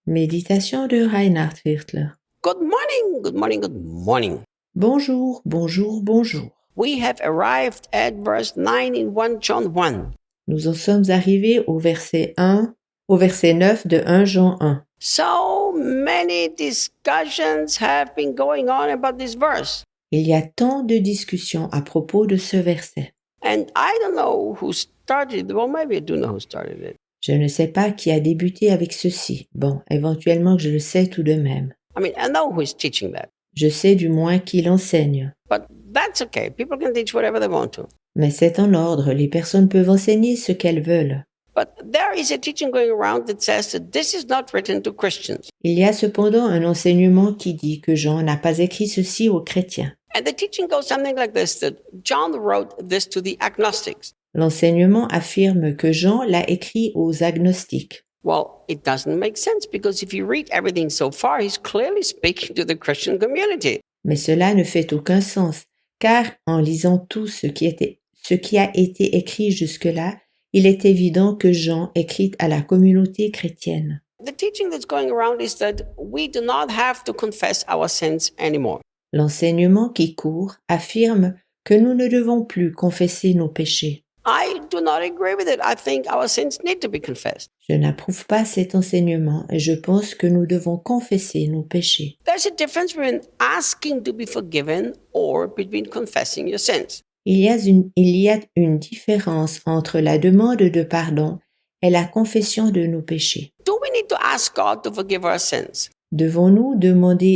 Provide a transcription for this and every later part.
Méditation de Reinhard Wirtler. Good morning, good morning, good morning. Bonjour, bonjour, bonjour. We have arrived at verse 9 in 1 John 1. Nous en sommes arrivés au verset 9 de 1 Jean 1. So many discussions have been going on about this verse. Il y a tant de discussions à propos de ce verset. And I don't know who started it. Well, maybe I do know who started it. Je ne sais pas qui a débuté avec ceci. Bon, éventuellement je le sais tout de même. I mean, I know who is teaching that. Je sais du moins qui l'enseigne. But that's okay. People can teach whatever they want to. Mais c'est en ordre, les personnes peuvent enseigner ce qu'elles veulent. But there is a teaching going around that says that this is not written to Christians. Il y a cependant un enseignement qui dit que Jean n'a pas écrit ceci aux chrétiens. And the teaching goes something like this, that John wrote this to the agnostics. L'enseignement affirme que Jean l'a écrit aux agnostiques. Well, it doesn't make sense because if you read everything so far, he's clearly speaking to the Christian community. Mais cela ne fait aucun sens, car en lisant tout ce qui a été écrit jusque-là, il est évident que Jean écrit à la communauté chrétienne. The teaching that's going around is that we do not have to confess our sins anymore. L'enseignement qui court affirme que nous ne devons plus confesser nos péchés. I do not agree with it. I think our sins need to be confessed. Je n'approuve pas cet enseignement et je pense que nous devons confesser nos péchés. There's a difference between asking to be forgiven or between confessing your sins. Il y a une différence entre la demande de pardon et la confession de nos péchés. Do we need to ask God to forgive our sins? Devons-nous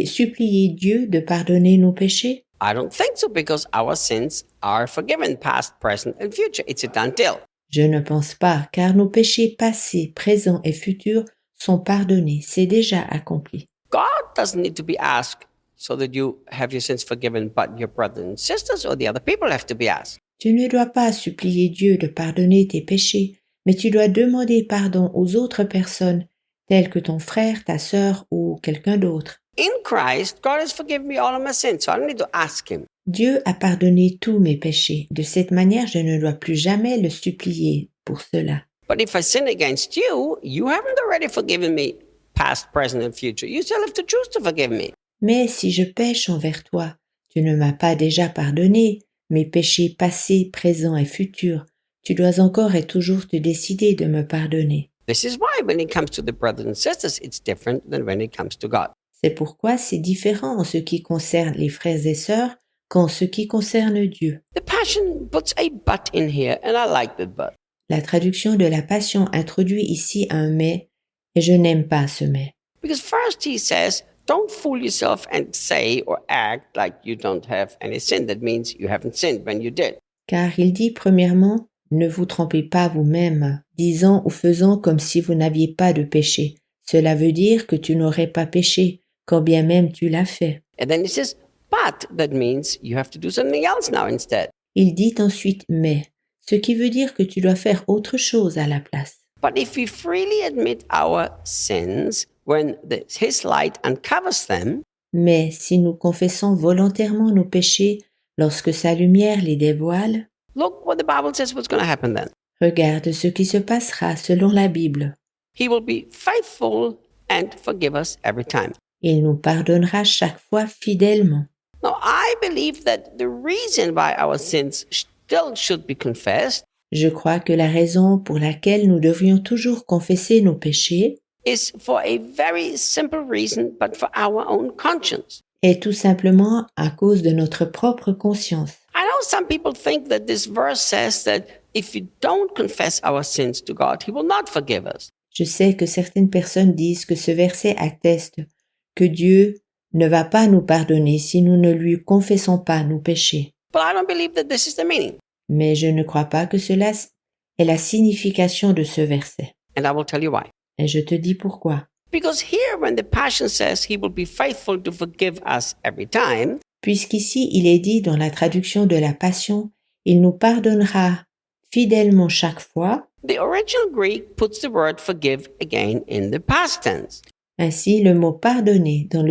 supplier Dieu de pardonner nos péchés? I don't think so because our sins are forgiven, past, present, and future. It's a done deal. Je ne pense pas, car nos péchés passés, présents et futurs sont pardonnés. C'est déjà accompli. God doesn't need to be asked so that you have your sins forgiven, but your brothers and sisters or the other people have to be asked. Tu ne dois pas supplier Dieu de pardonner tes péchés, mais tu dois demander pardon aux autres personnes, telles que ton frère, ta sœur ou quelqu'un d'autre. In Christ, God has forgiven me all of my sins, so I don't need to ask Him. Dieu a pardonné tous mes péchés. De cette manière, je ne dois plus jamais le supplier pour cela. But if I sin against you, you haven't already forgiven me, past, present, and future. You still have to choose to forgive me. Mais si je pêche envers toi, tu ne m'as pas déjà pardonné mes péchés passés, présents et futurs. Tu dois encore et toujours te décider de me pardonner. This is why when it comes to the brothers and sisters, it's different than when it comes to God. C'est pourquoi c'est différent en ce qui concerne les frères et sœurs qu'en ce qui concerne Dieu. The Passion puts a but in here, and I like that but. La traduction de la Passion introduit ici un mais, et je n'aime pas ce mais. Because first he says, don't fool yourself and say or act like you don't have any sin. That means you haven't sinned when you did. Car il dit premièrement, ne vous trompez pas vous-même, disant ou faisant comme si vous n'aviez pas de péché. Cela veut dire que tu n'aurais pas péché, quand bien même tu l'as fait. And then he says, but that means you have to do something else now instead. Il dit ensuite mais, ce qui veut dire que tu dois faire autre chose à la place. But if we freely admit our sins when his light uncovers them, Mais si nous confessons volontairement nos péchés lorsque sa lumière les dévoile, look what the Bible says what's going to happen then. regarde ce qui se passera selon la Bible. He will be faithful and forgive us every time. Il nous pardonnera chaque fois fidèlement. Now, I believe that the reason why our sins still should be confessed Je crois que la raison pour laquelle nous devrions toujours confesser nos péchés is for a very simple reason, but for our own conscience. est tout simplement à cause de notre propre conscience. I know some people think that this verse says that if we don't confess our sins to God, He will not forgive us. Je sais que certaines personnes disent que ce verset atteste que Dieu ne va pas nous pardonner si nous ne lui confessons pas nos péchés. But I don't believe that this is the meaning. Mais je ne crois pas que cela est la signification de ce verset. And I will tell you why. Et je te dis pourquoi. Because here, when the Passion says He will be faithful to forgive us every time, Puisqu'ici il est dit dans la traduction de la Passion, il nous pardonnera fidèlement chaque fois. the original Greek puts the word forgive again in the past tense. Ainsi, le mot pardonner dans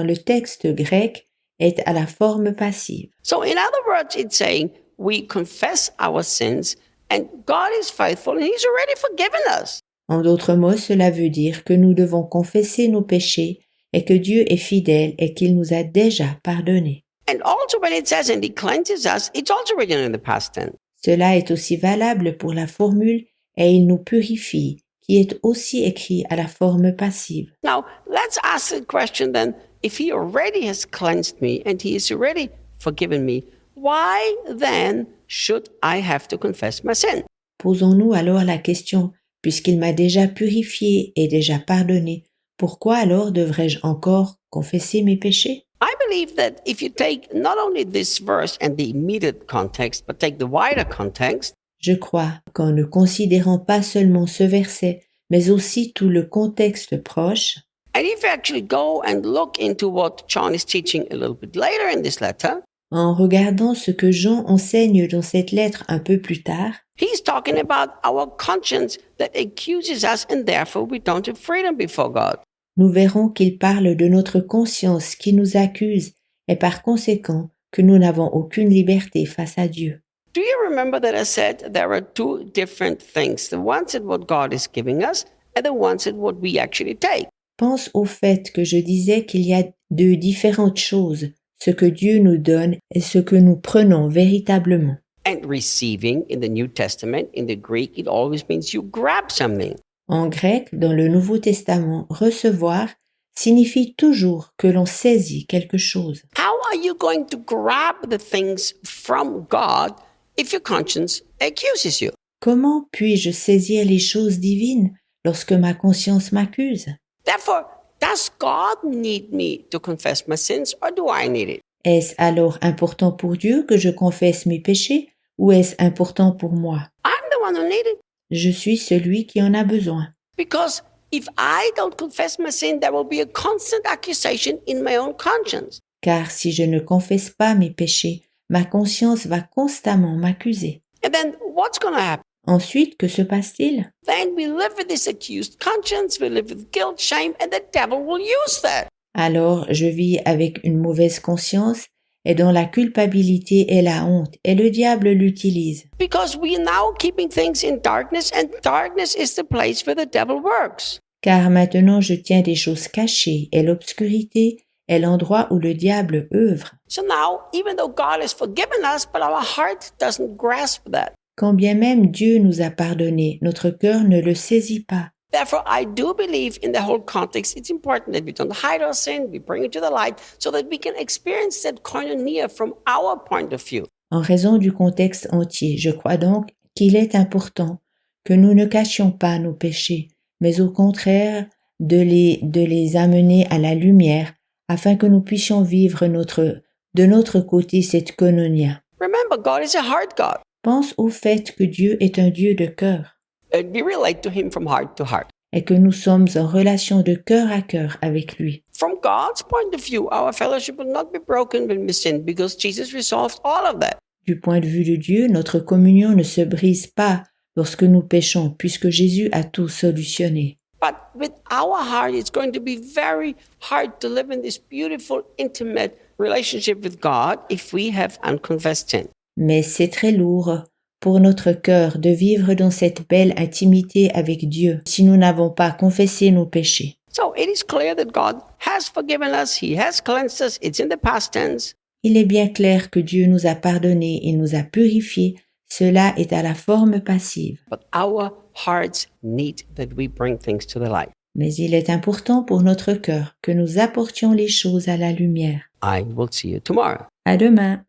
le texte grec est à la forme passive. So in other words, it's saying we confess our sins and God is faithful and He's already forgiven us. En d'autres mots, cela veut dire que nous devons confesser nos péchés et que Dieu est fidèle et qu'il nous a déjà pardonnés. And also when it says, and he cleanses us, it's also written in the past tense. Cela est aussi valable pour la formule « et il nous purifie », qui est aussi écrit à la forme passive. Now, let's ask the question then, if he already has cleansed me and he has already forgiven me, why then should I have to confess my sin? Posons-nous alors la question, puisqu'il m'a déjà purifié et déjà pardonné, pourquoi alors devrais-je encore confesser mes péchés? I believe that if you take not only this verse and the immediate context, but take the wider context, Je crois qu'en ne considérant pas seulement ce verset, mais aussi tout le contexte proche, and if you actually go and look into what John is teaching a little bit later in this letter, en regardant ce que Jean enseigne dans cette lettre un peu plus tard, he's talking about our conscience that accuses us and therefore we don't have freedom before God. nous verrons qu'il parle de notre conscience qui nous accuse et par conséquent que nous n'avons aucune liberté face à Dieu. Do you remember that I said there are two different things, the ones that what God is giving us and the ones that what we actually take? Pense au fait que je disais qu'il y a deux différentes choses, ce que Dieu nous donne et ce que nous prenons véritablement. And receiving in the New Testament, in the Greek, it always means you grab something. En grec, dans le Nouveau Testament, recevoir signifie toujours que l'on saisit quelque chose. How are you going to grab the things from God if your conscience accuses you? Comment puis-je saisir les choses divines lorsque ma conscience m'accuse? Therefore, does God need me to confess my sins or do I need it? Est-ce alors important pour Dieu que je confesse mes péchés ou est-ce important pour moi? I'm the one who need it. Je suis celui qui en a besoin. Because if I don't confess my sin, there will be a constant accusation in my own conscience. Car si je ne confesse pas mes péchés, ma conscience va constamment m'accuser. And then what's going to happen? Ensuite, que se passe-t-il? Then we live with this accused conscience, we live with guilt, shame, and the devil will use that. Alors je vis avec une mauvaise conscience et dans la culpabilité et la honte, et le diable l'utilise. Because we are now keeping things in darkness, and darkness is the place where the devil works. Car maintenant je tiens des choses cachées, et l'obscurité est l'endroit où le diable œuvre. So now, even though God has forgiven us, but our heart doesn't grasp that. Quand bien même Dieu nous a pardonné, notre cœur ne le saisit pas. Therefore, I do believe in the whole context, it's important that we don't hide our sin, we bring it to the light, so that we can experience that koinonia from our point of view. En raison du contexte entier, je crois donc qu'il est important que nous ne cachions pas nos péchés, mais au contraire de les amener à la lumière afin que nous puissions vivre de notre côté cette koinonia. Remember, God is a heart God, Pense au fait que Dieu est un Dieu de cœur and we relate to Him from heart to heart. et que nous sommes en relation de cœur à cœur avec lui. From God's point of view, our fellowship will not be broken when we sin because Jesus resolved all of that. Du point de vue de Dieu, notre communion ne se brise pas lorsque nous péchons, puisque Jésus a tout solutionné. But with our heart, it's going to be very hard to live in this beautiful, intimate relationship with God if we have unconfessed sin. Mais c'est très lourd pour notre cœur de vivre dans cette belle intimité avec Dieu si nous n'avons pas confessé nos péchés. So it is clear that God has forgiven us, He has cleansed us, it's in the past tense. Il est bien clair que Dieu nous a pardonnés et nous a purifiés. Cela est à la forme passive. But our hearts need that we bring things to the light. Mais il est important pour notre cœur que nous apportions les choses à la lumière. I will see you tomorrow. À demain.